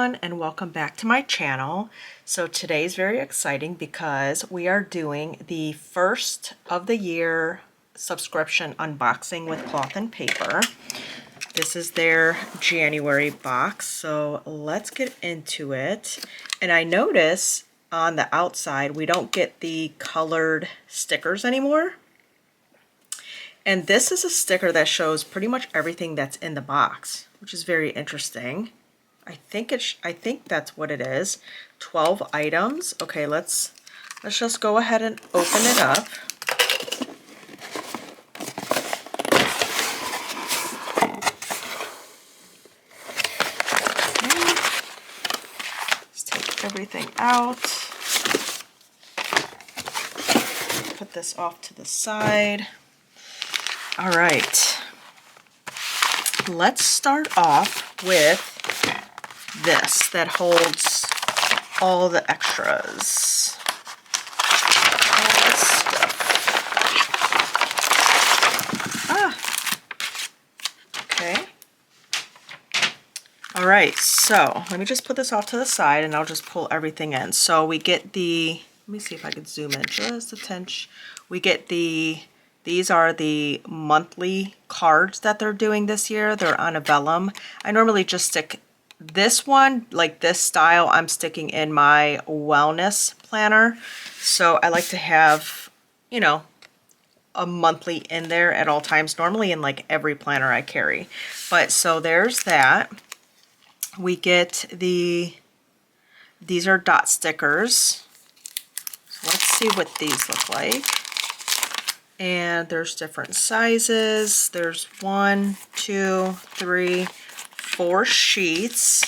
everyone, and welcome back to my channel. So today's very exciting because we are doing the first of the year subscription unboxing with Cloth and Paper. This is their January box, so let's get into it. And I notice on the outside we don't get the colored stickers anymore. And this is a sticker that shows pretty much everything that's in the box, which is very interesting. I think that's what it is. 12 items. Okay, let's just go ahead and open it up. Okay. Let's take everything out. Put this off to the side. All right. Let's start off with this that holds all the extras. All this stuff. Okay. All right, so let me just put this off to the side and I'll just pull everything in. So we get the, let me see if I can zoom in just a tinch. We get these are the monthly cards that they're doing this year. They're on a vellum. I normally just stick this one, like this style, I'm sticking in my wellness planner. So I like to have, you know, a monthly in there at all times, normally in like every planner I carry. But so there's that. We get these are dot stickers. So let's see what these look like. And there's different sizes. There's 1, 2, 3, 4 sheets.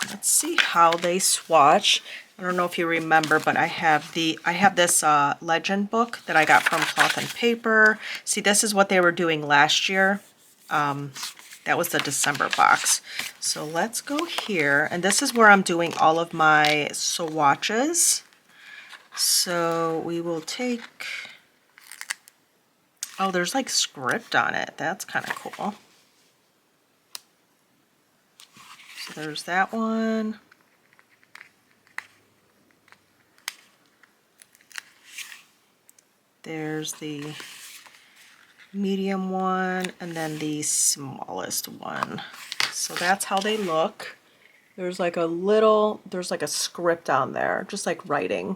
Let's see how they swatch. I don't know if you remember, but I have this legend book that I got from Cloth and Paper. See, this is what they were doing last year. That was the December box. So let's go here, and this is where I'm doing all of my swatches. So we will take, oh, there's like script on it. That's kind of cool. So there's that one. There's the medium one, and then the smallest one. So that's how they look. There's like a script on there, just like writing.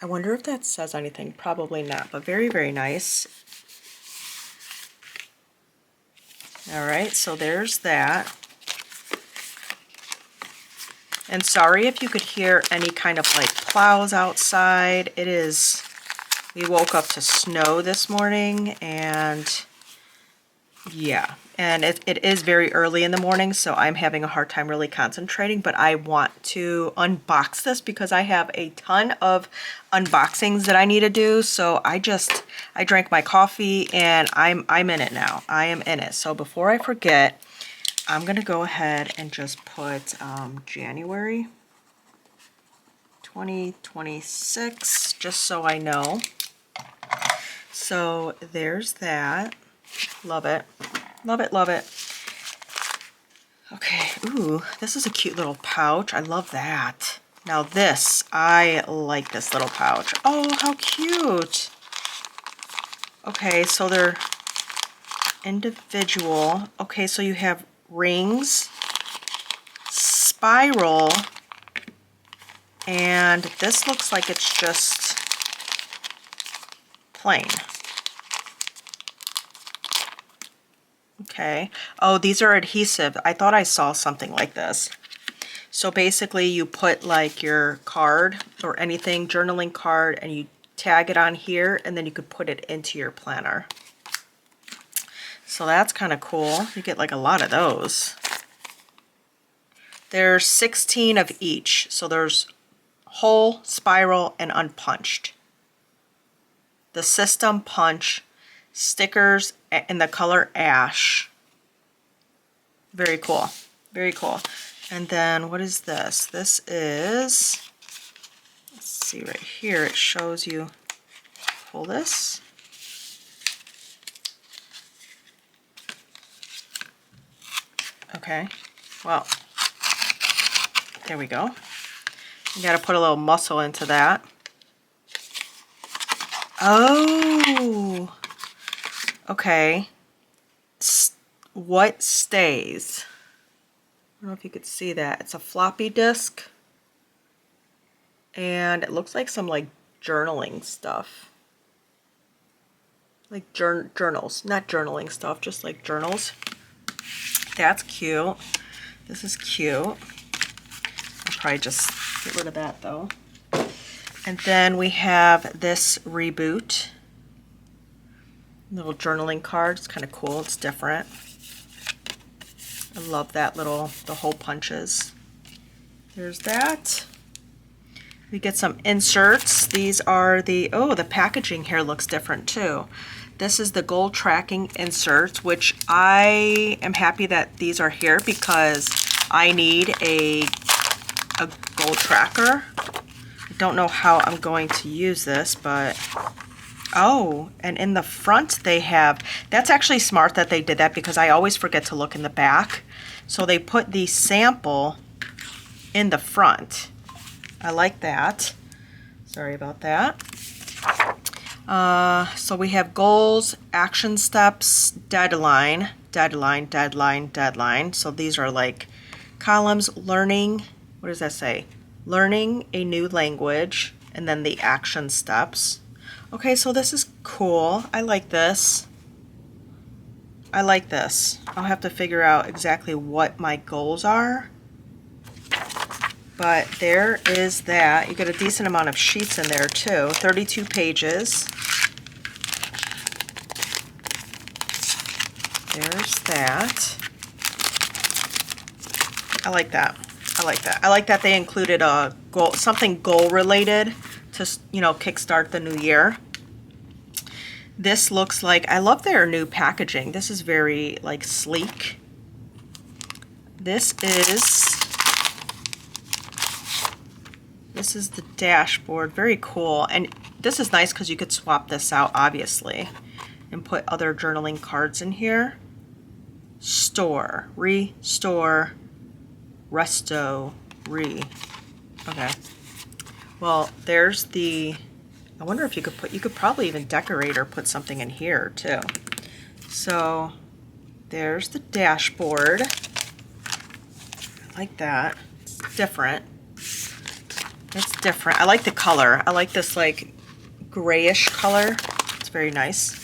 I wonder if that says anything. Probably not, but very, very nice. All right, so there's that. And sorry if you could hear any kind of like plows outside. We woke up to snow this morning, and yeah, and it is very early in the morning, so I'm having a hard time really concentrating, but I want to unbox this because I have a ton of unboxings that I need to do. So I drank my coffee and I'm in it now. I am in it. So before I forget, I'm gonna go ahead and just put January 2026, just so I know. So there's that. Love it. Love it, love it. Okay, ooh, this is a cute little pouch. I love that. Now this, I like this little pouch. Oh, how cute. Okay, so they're individual. Okay, so you have rings, spiral, and this looks like it's just plain. Okay. Oh, these are adhesive. I thought I saw something like this. So basically you put like your card or anything, journaling card, and you tag it on here, and then you could put it into your planner. So that's kind of cool. You get like a lot of those. There's 16 of each. So there's whole, spiral, and unpunched. The system punch, stickers in the color ash. Very cool. Very cool. And then what is this? This is, let's see right here, it shows you, pull this. Okay. Well, there we go. You gotta put a little muscle into that. Oh, okay. What stays? I don't know if you could see that. It's a floppy disk. And it looks like some like journaling stuff. Like journals, not journaling stuff, just like journals. That's cute. This is cute. I'll probably just get rid of that though. And then we have this Reboot. Little journaling card. It's kind of cool. It's different. I love that little, the hole punches. There's that. We get some inserts. These are the, oh, the packaging here looks different too. This is the goal tracking inserts, which I am happy that these are here because I need a goal tracker. I don't know how I'm going to use this, but oh, and in the front they have, that's actually smart that they did that because I always forget to look in the back. So they put the sample in the front. I like that. Sorry about that. So we have goals, action steps, deadline, deadline, deadline, deadline. So these are like columns, learning, what does that say? Learning a new language, and then the action steps. Okay, so this is cool. I like this. I like this. I'll have to figure out exactly what my goals are. But there is that. You get a decent amount of sheets in there too. 32 pages. There's that. I like that. I like that. I like that they included a goal, something goal related to, you know, kickstart the new year. This looks like, I love their new packaging. This is very like sleek. This is the dashboard, very cool. And this is nice because you could swap this out, obviously, and put other journaling cards in here. Store, restore, resto, okay. Well, there's the, I wonder if you could probably even decorate or put something in here too. So there's the dashboard. I like that. It's different. It's different. I like the color. I like this like grayish color. It's very nice.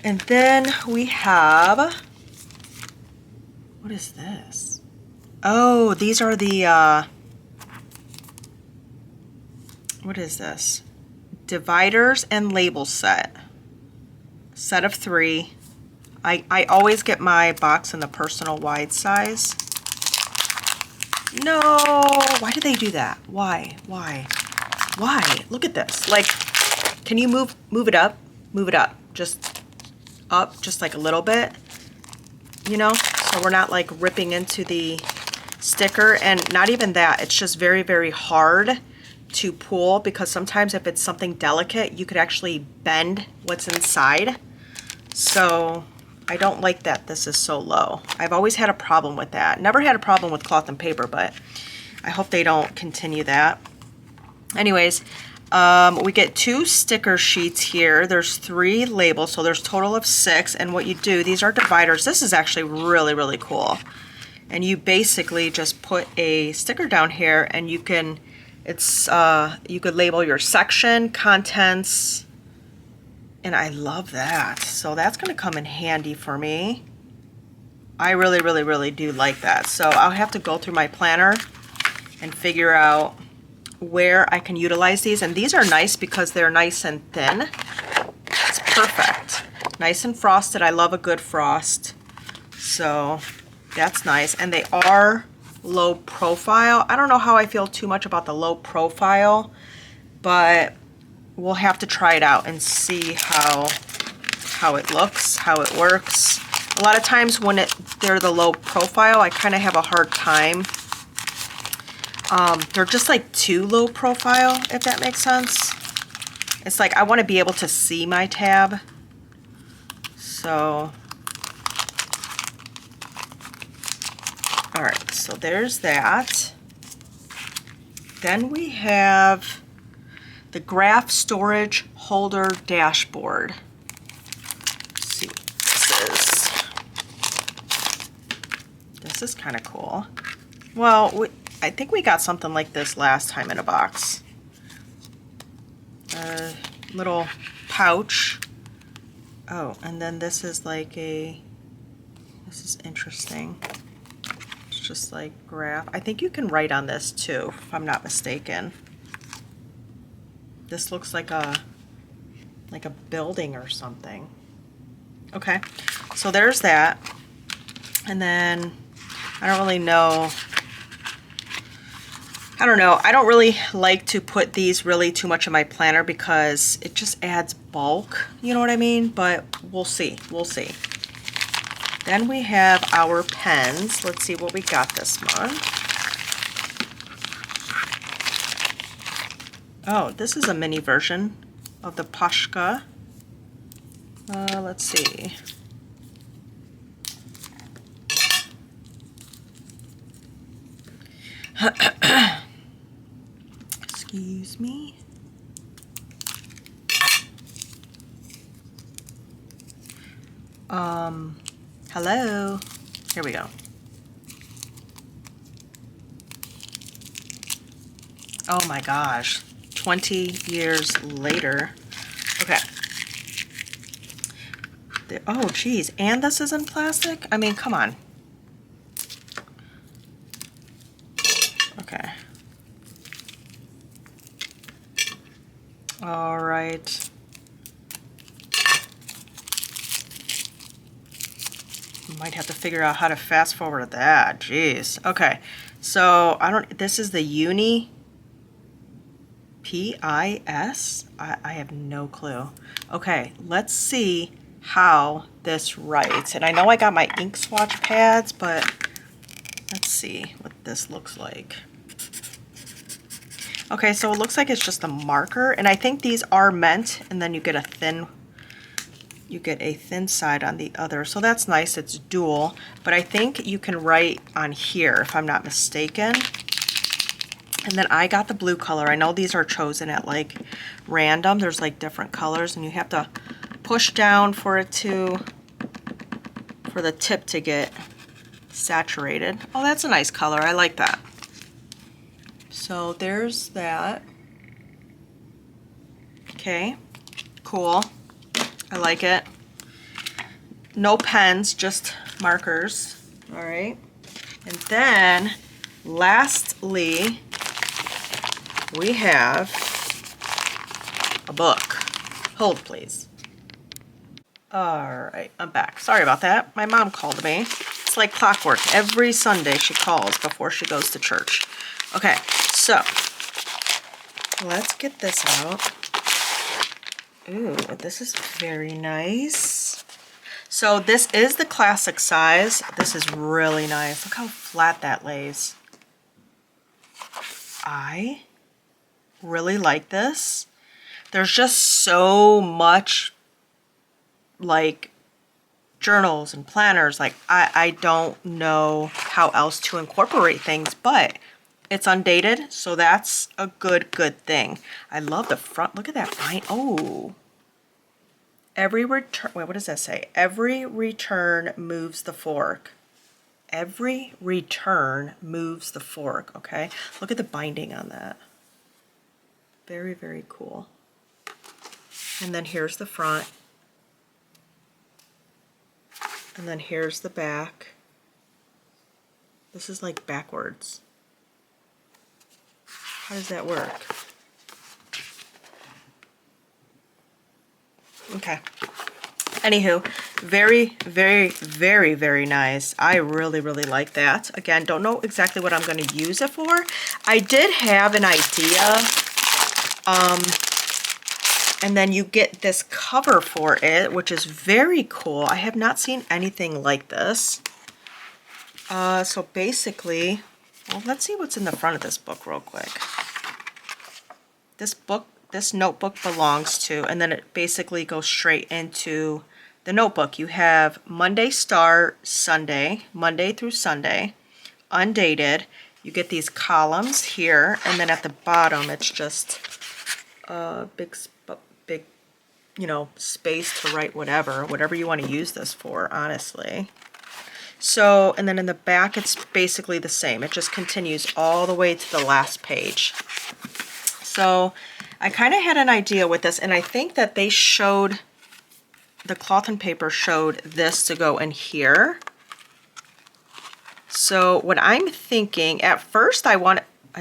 And then we have, what is this? Oh, these are the, what is this? Dividers and label set. Set of 3. I always get my box in the personal wide size. No, why do they do that? Why? Look at this. Like, can you move it up? Move it up. Just up, just like a little bit, you know? So we're not like ripping into the sticker, and not even that. It's just very, very hard to pull because sometimes if it's something delicate, you could actually bend what's inside. So I don't like that this is so low. I've always had a problem with that. Never had a problem with cloth and paper, but I hope they don't continue that. Anyways, we get 2 sticker sheets here. There's 3 labels, so there's a total of 6. And what you do, these are dividers. This is actually really, really cool. And you basically just put a sticker down here, and you can, it's you could label your section, contents, and I love that. So that's going to come in handy for me. I really, really, really do like that. So I'll have to go through my planner and figure out where I can utilize these. And these are nice because they're nice and thin. It's perfect. Nice and frosted. I love a good frost. So that's nice. And they are low profile. I don't know how I feel too much about the low profile, but we'll have to try it out and see how it looks, how it works. A lot of times when they're the low profile, I kind of have a hard time. They're just like too low profile, if that makes sense. It's like I want to be able to see my tab. So All right, so there's that. Then we have the graph storage holder dashboard. Let's see what this is. This is kind of cool. Well, I think we got something like this last time in a box. A little pouch. Oh, and then this is like this is interesting. It's just like graph. I think you can write on this too, if I'm not mistaken. This looks like a building or something. Okay, so there's that. And then I don't really know. I don't know. I don't really like to put these really too much in my planner because it just adds bulk. You know what I mean? But we'll see. We'll see. Then we have our pens. Let's see what we got this month. Oh, this is a mini version of the Pashka. Let's see. Excuse me. Hello. Here we go. Oh my gosh. 20 years later. Okay. Oh geez, and this is in plastic? I mean, come on. Okay. All right. Might have to figure out how to fast forward that. Jeez. Okay. So this is the Uni PIS. I have no clue. Okay, let's see how this writes. And I know I got my ink swatch pads, but let's see what this looks like. Okay, so it looks like it's just a marker, and I think these are meant, and then you get a thin side on the other. So that's nice, it's dual, but I think you can write on here if I'm not mistaken. And then I got the blue color. I know these are chosen at like random. There's like different colors and you have to push down for the tip to get saturated. Oh, that's a nice color. I like that. So there's that. Okay, cool. I like it. No pens, just markers. All right. And then lastly, we have a book. Hold, please. All right, I'm back. Sorry about that. My mom called me. It's like clockwork. Every Sunday she calls before she goes to church. Okay, so let's get this out. Ooh, this is very nice. So this is the classic size. This is really nice. Look how flat that lays. I really like this. There's just so much like journals and planners. Like I don't know how else to incorporate things, but it's undated, so that's a good thing. I love the front. Look at that fine. Oh. Every return, wait, what does that say? Every return moves the fork. Every return moves the fork, okay? Look at the binding on that. Very, very cool. And then here's the front. And then here's the back. This is like backwards. How does that work? Okay. Anywho, very, very, very, very nice. I really, really like that. Again, don't know exactly what I'm going to use it for. I did have an idea. And then you get this cover for it, which is very cool. I have not seen anything like this. So basically, well, let's see what's in the front of this book real quick. This notebook belongs to, and then it basically goes straight into the notebook. You have Monday start, Sunday, Monday through Sunday. undated. You get these columns here, and then at the bottom it's just a big, you know, space to write whatever you want to use this for, honestly. So, and then in the back it's basically the same. It just continues all the way to the last page. So I kind of had an idea with this, and I think that they showed, the cloth and paper showed this to go in here. So what I'm thinking, at first I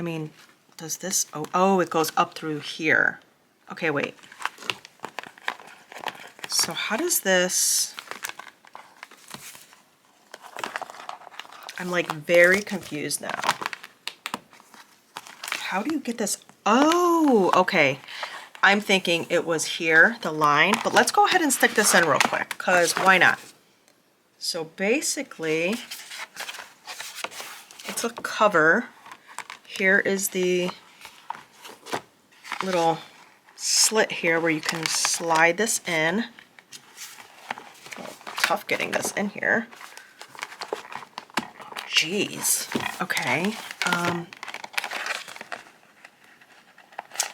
mean, does this, oh, it goes up through here. Okay, wait. So how does this, I'm like very confused now. How do you get this? Oh, okay. I'm thinking it was here, the line, but let's go ahead and stick this in real quick, because why not? So basically, it's a cover. Here is the little slit here where you can slide this in. Oh, tough getting this in here. Jeez. Okay.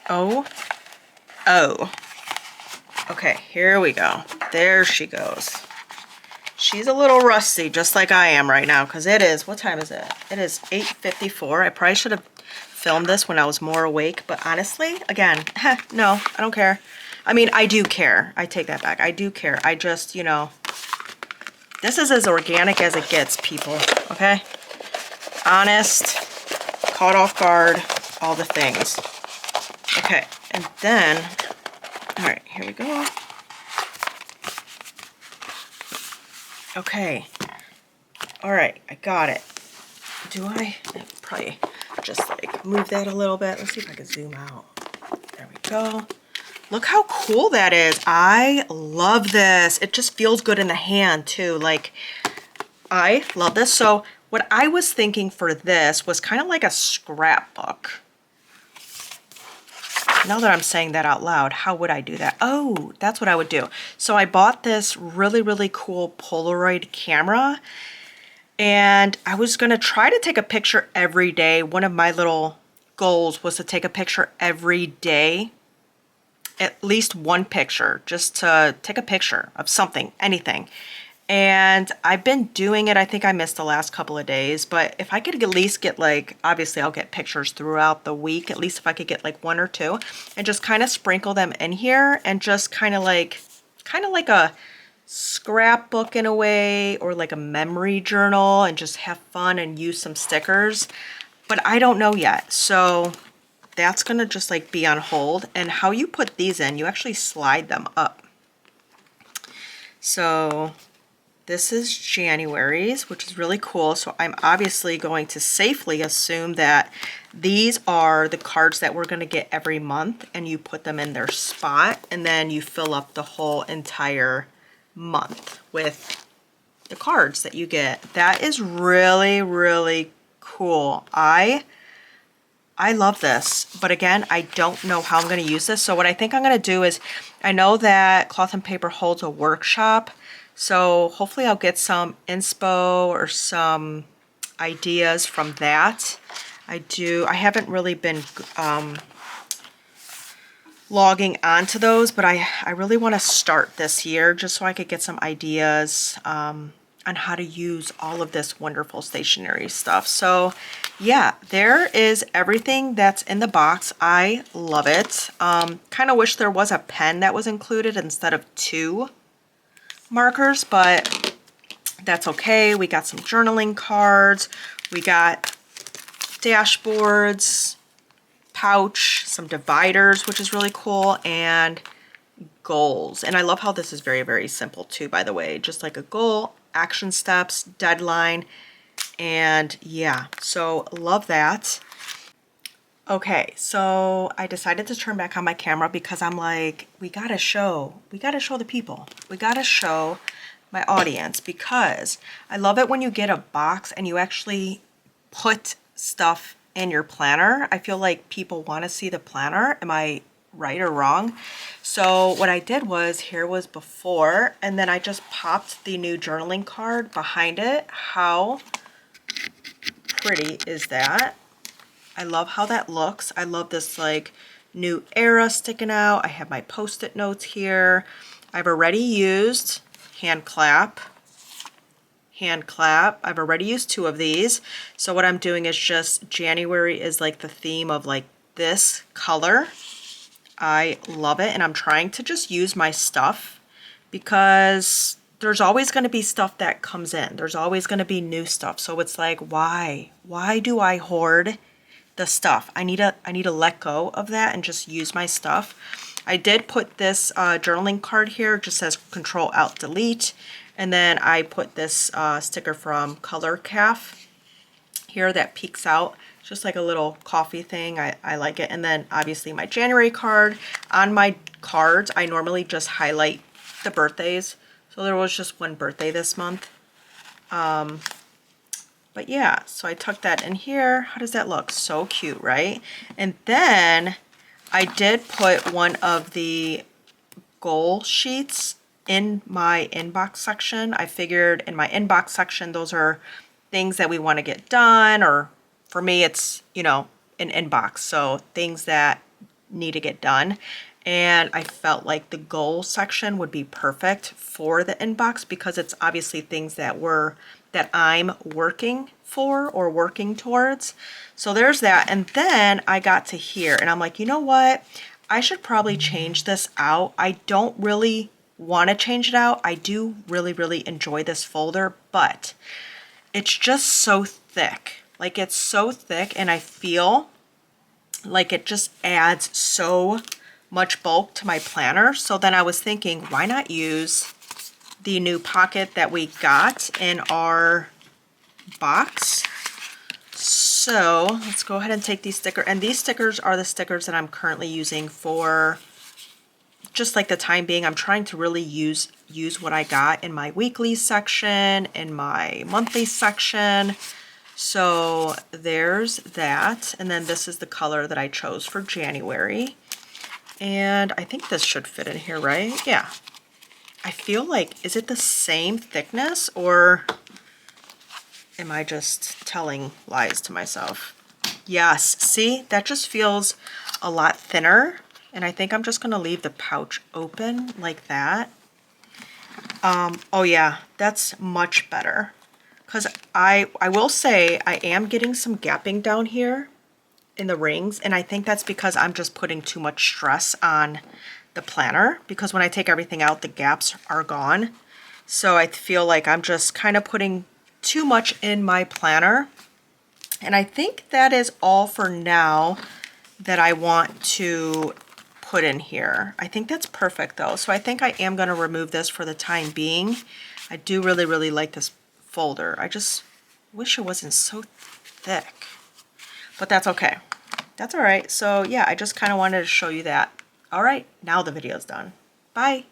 Oh. Okay, here we go. There she goes. She's a little rusty, just like I am right now, because it is, what time is it? It is 8:54. I probably should have filmed this when I was more awake, but honestly, again, no, I don't care. I mean, I do care. I take that back. I do care. I just, you know, this is as organic as it gets, people, okay? Honest, caught off guard, all the things. Okay, and then, all right, here we go. Okay, all right, I got it. Do I probably just like move that a little bit? Let's see if I can zoom out. There we go. Look how cool that is. I love this. It just feels good in the hand too. Like, I love this. So what I was thinking for this was kind of like a scrapbook. Now that I'm saying that out loud, how would I do that? Oh, that's what I would do. So I bought this really, really cool Polaroid camera, and I was gonna try to take a picture every day. One of my little goals was to take a picture every day, at least one picture, just to take a picture of something, anything. And I've been doing it. I think I missed the last couple of days, but if I could at least get like, obviously I'll get pictures throughout the week, at least if I could get like one or two and just kind of sprinkle them in here and just kind of like a scrapbook in a way, or like a memory journal, and just have fun and use some stickers. But I don't know yet. So that's gonna just like be on hold. And how you put these in, you actually slide them up. So this is January's, which is really cool. So I'm obviously going to safely assume that these are the cards that we're going to get every month, and you put them in their spot, and then you fill up the whole entire month with the cards that you get. That is really, really cool. I love this, but again, I don't know how I'm going to use this. So what I think I'm going to do is, I know that Cloth and Paper holds a workshop, so hopefully I'll get some inspo or some ideas from that. I haven't really been logging onto those, but I really want to start this year just so I could get some ideas on how to use all of this wonderful stationery stuff. So yeah, there is everything that's in the box. I love it. Kind of wish there was a pen that was included instead of 2 markers, but that's okay. We got some journaling cards, we got dashboards, pouch, some dividers, which is really cool, and goals. And I love how this is very, very simple too, by the way, just like a goal, action steps, deadline, and yeah, so love that. Okay, so I decided to turn back on my camera because I'm like, we gotta show the people. We gotta show my audience, because I love it when you get a box and you actually put stuff in your planner. I feel like people want to see the planner. Am I right or wrong? So what I did was, here was before, and then I just popped the new journaling card behind it. How pretty is that. I love how that looks. I love this like new era sticking out. I have my Post-it notes here. I've already used hand clap. I've already used 2 of these. So what I'm doing is just January is like the theme of like this color. I love it, and I'm trying to just use my stuff because there's always going to be stuff that comes in. There's always going to be new stuff. So it's like, why? Why do I hoard the stuff? I need to let go of that and just use my stuff. I did put this journaling card here. It just says Control Alt Delete. And then I put this sticker from Color Calf here that peeks out. Just like a little coffee thing. I like it. And then obviously my January card. On my cards, I normally just highlight the birthdays. So there was just 1 birthday this month. But yeah, so I tucked that in here. How does that look? So cute, right? And then I did put one of the goal sheets in my inbox section. I figured in my inbox section, those are things that we want to get done, or for me, it's, you know, an inbox. So things that need to get done. And I felt like the goal section would be perfect for the inbox because it's obviously things that I'm working for or working towards. So there's that. And then I got to here and I'm like, you know what? I should probably change this out. I don't really want to change it out. I do really, really enjoy this folder, but it's just so thick. Like it's so thick and I feel like it just adds so much bulk to my planner. So then I was thinking, why not use the new pocket that we got in our box? So let's go ahead and take these stickers. And these stickers are the stickers that I'm currently using for just like the time being. I'm trying to really use what I got in my weekly section, in my monthly section. So there's that. And then this is the color that I chose for January. And I think this should fit in here, right? Yeah. I feel like, is it the same thickness or am I just telling lies to myself? Yes, see, that just feels a lot thinner. And I think I'm just gonna leave the pouch open like that. Oh yeah, that's much better. Because I will say I am getting some gapping down here in the rings, and I think that's because I'm just putting too much stress on the planner, because when I take everything out, the gaps are gone. So I feel like I'm just kind of putting too much in my planner. And I think that is all for now that I want to put in here. I think that's perfect though. So I think I am going to remove this for the time being. I do really, really like this folder. I just wish it wasn't so thick. But that's okay. That's all right. So yeah, I just kind of wanted to show you that. All right, now the video's done. Bye.